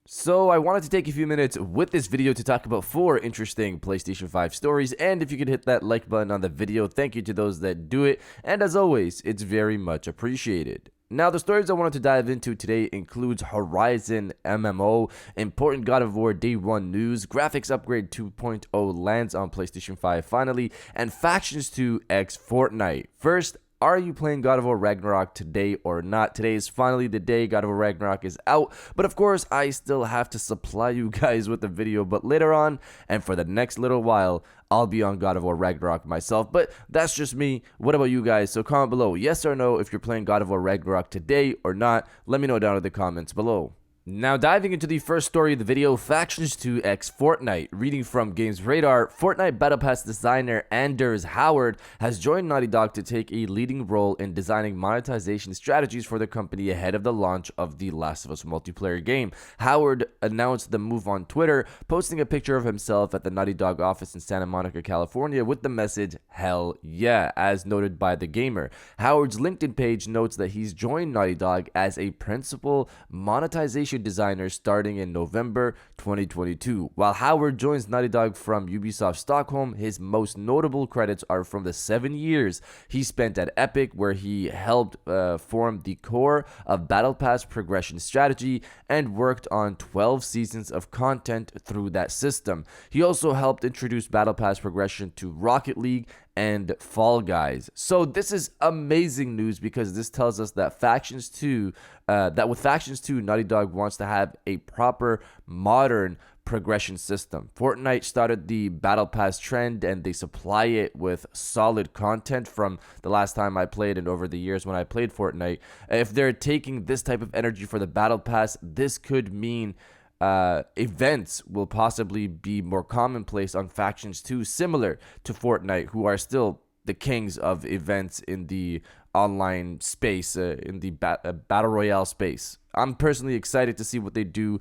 So I wanted to take a few minutes with this video to talk about 4 interesting PlayStation 5 stories, and if you could hit that like button on the video, thank you to those that do it, and as always, it's very much appreciated. Now, the stories I wanted to dive into today includes Horizon MMO, important God of War Day 1 news, graphics upgrade 2.0 lands on PlayStation 5 finally, and Factions 2 x Fortnite. First, are you playing God of War Ragnarok today or not? Today is finally the day God of War Ragnarok is out, but of course, I still have to supply you guys with the video, but later on, and for the next little while, I'll be on God of War Ragnarok myself, but that's just me. What about you guys? So comment below, yes or no, if you're playing God of War Ragnarok today or not. Let me know down in the comments below. Now diving into the first story of the video, Factions 2 x Fortnite. Reading from Games Radar, Fortnite Battle Pass designer Anders Howard has joined Naughty Dog to take a leading role in designing monetization strategies for the company ahead of the launch of the Last of Us multiplayer game. Howard announced the move on Twitter, posting a picture of himself at the Naughty Dog office in Santa Monica, California with the message, "Hell yeah," as noted by The Gamer. Howard's LinkedIn page notes that he's joined Naughty Dog as a principal monetization designer starting in November 2022. While Howard joins Naughty Dog from Ubisoft Stockholm, his most notable credits are from the 7 years he spent at Epic, where he helped form the core of Battle Pass progression strategy and worked on 12 seasons of content through that system. He also helped introduce Battle Pass progression to Rocket League and Fall Guys. So this is amazing news because this tells us that with Factions 2, Naughty Dog wants to have a proper modern progression system. Fortnite started the Battle Pass trend and they supply it with solid content from the last time I played and over the years when I played Fortnite. If they're taking this type of energy for the Battle Pass, this could mean events will possibly be more commonplace on Factions 2, similar to Fortnite, who are still the kings of events in the online space, in the battle royale space. I'm personally excited to see what they do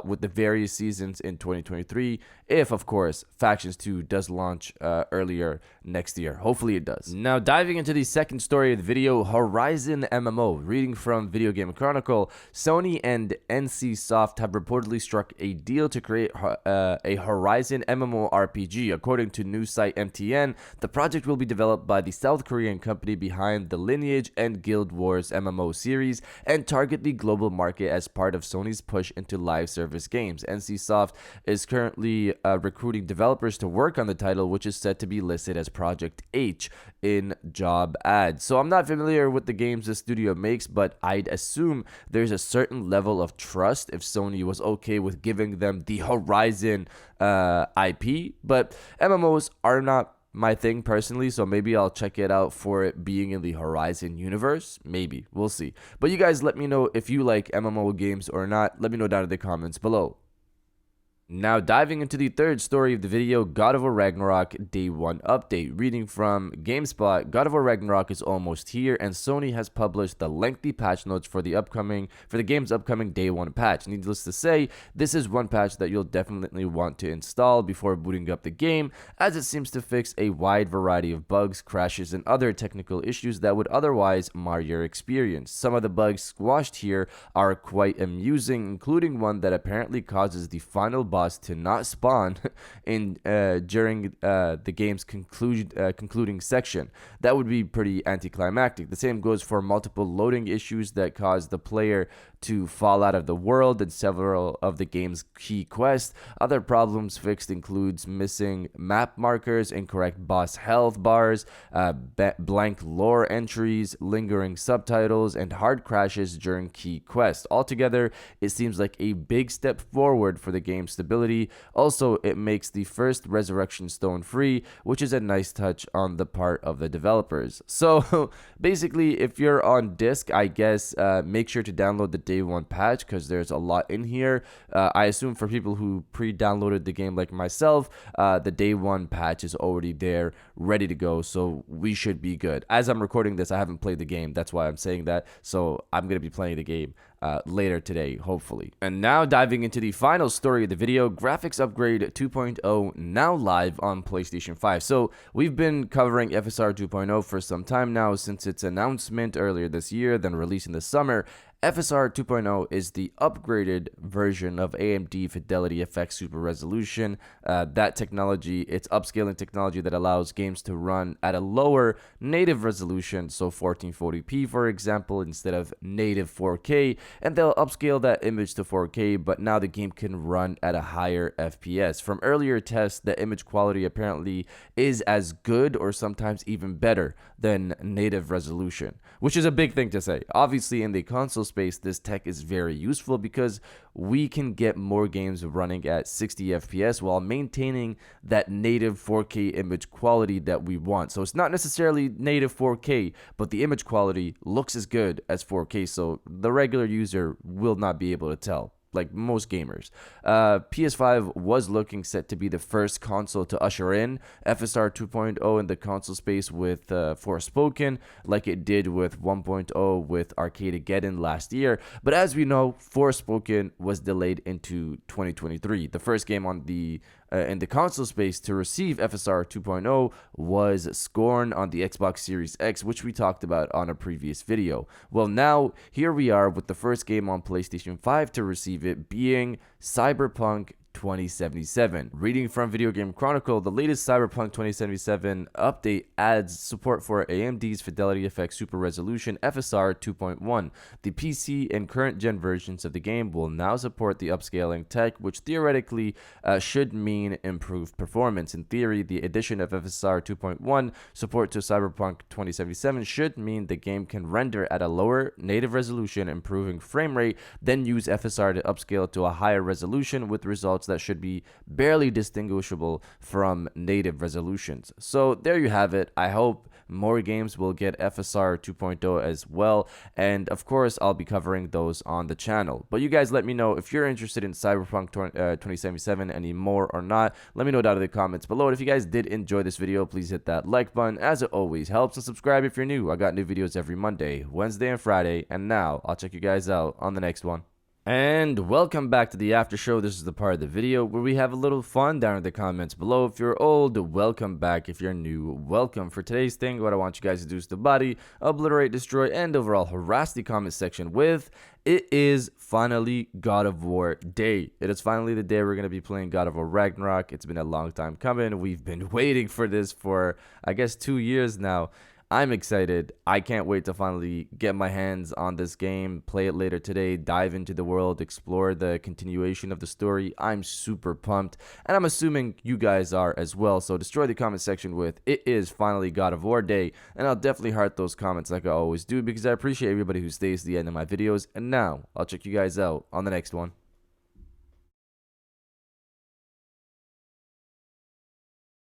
with the various seasons in 2023, if, of course, Factions 2 does launch earlier next year. Hopefully it does. Now, diving into the second story of the video, Horizon MMO. Reading from Video Game Chronicle, Sony and NC Soft have reportedly struck a deal to create a Horizon MMO RPG. According to news site MTN, the project will be developed by the South Korean company behind the Lineage and Guild Wars MMO series and target the global market as part of Sony's push into live service games. NCSoft is currently recruiting developers to work on the title, which is set to be listed as Project H in job ads. So I'm not familiar with the games the studio makes, but I'd assume there's a certain level of trust if Sony was okay with giving them the Horizon IP, but MMOs are not my thing personally, so maybe I'll check it out for it being in the Horizon universe. Maybe. We'll see. But you guys let me know if you like MMO games or not. Let me know down in the comments below. Now diving into the third story of the video, God of War Ragnarok Day 1 update. Reading from GameSpot, God of War Ragnarok is almost here and Sony has published the lengthy patch notes for the game's upcoming Day 1 patch. Needless to say, this is one patch that you'll definitely want to install before booting up the game, as it seems to fix a wide variety of bugs, crashes, and other technical issues that would otherwise mar your experience. Some of the bugs squashed here are quite amusing, including one that apparently causes the final boss to not spawn during the game's concluding section. That would be pretty anticlimactic. The same goes for multiple loading issues that cause the player to fall out of the world and several of the game's key quests. Other problems fixed includes missing map markers, incorrect boss health bars, blank lore entries, lingering subtitles, and hard crashes during key quests. Altogether, it seems like a big step forward for the game's stability. Also, it makes the first Resurrection Stone free, which is a nice touch on the part of the developers. So basically, if you're on disc, I guess make sure to download the Day 1 patch because there's a lot in here. I assume for people who pre-downloaded the game like myself, the Day 1 patch is already there, ready to go, so we should be good. As I'm recording this, I haven't played the game. That's why I'm saying that. So I'm going to be playing the game later today, hopefully. And now diving into the final story of the video, graphics upgrade 2.0 now live on PlayStation 5. So we've been covering FSR 2.0 for some time now, since its announcement earlier this year, then released in the summer. FSR 2.0 is the upgraded version of AMD Fidelity FX Super Resolution. That technology, it's upscaling technology that allows games to run at a lower native resolution, so 1440p for example, instead of native 4K, and they'll upscale that image to 4K, but now the game can run at a higher FPS. From earlier tests, the image quality apparently is as good or sometimes even better than native resolution, which is a big thing to say. Obviously, in the console space, this tech is very useful because we can get more games running at 60 FPS while maintaining that native 4K image quality that we want. So it's not necessarily native 4K, but the image quality looks as good as 4K, so the regular user will not be able to tell, like most gamers. PS5 was looking set to be the first console to usher in FSR 2.0 in the console space with Forspoken, like it did with 1.0 with Arcadegeddon last year. But as we know, Forspoken was delayed into 2023. The first game on the in the console space to receive FSR 2.0 was Scorn on the Xbox Series X, which we talked about on a previous video. Well, now here we are with the first game on PlayStation 5 to receive it being Cyberpunk 2077. Reading from Video Game Chronicle, the latest Cyberpunk 2077 update adds support for AMD's Fidelity FX Super Resolution FSR 2.1. The PC and current gen versions of the game will now support the upscaling tech, which theoretically should mean improved performance. In theory, the addition of FSR 2.1 support to Cyberpunk 2077 should mean the game can render at a lower native resolution, improving frame rate, then use FSR to upscale to a higher resolution with results that should be barely distinguishable from native resolutions. So there you have it. I hope more games will get FSR 2.0 as well, and of course I'll be covering those on the channel. But you guys let me know if you're interested in Cyberpunk 2077 anymore or not. Let me know down in the comments below. And if you guys did enjoy this video, please hit that like button as it always helps, and subscribe if you're new. I got new videos every Monday, Wednesday, and Friday, and now I'll check you guys out on the next one. And welcome back to the after show. This is the part of the video where we have a little fun down in the comments below. If you're old, welcome back. If you're new, welcome. For today's thing, what I want you guys to do is to body, obliterate, destroy, and overall harass the comment section with "It is finally God of War Day." It is finally the day we're going to be playing God of War Ragnarok. It's been a long time coming. We've been waiting for this for, I guess, 2 years now. I'm excited. I can't wait to finally get my hands on this game, play it later today, dive into the world, explore the continuation of the story. I'm super pumped, and I'm assuming you guys are as well. So destroy the comment section with "It is finally God of War Day," and I'll definitely heart those comments like I always do because I appreciate everybody who stays to the end of my videos. And now I'll check you guys out on the next one.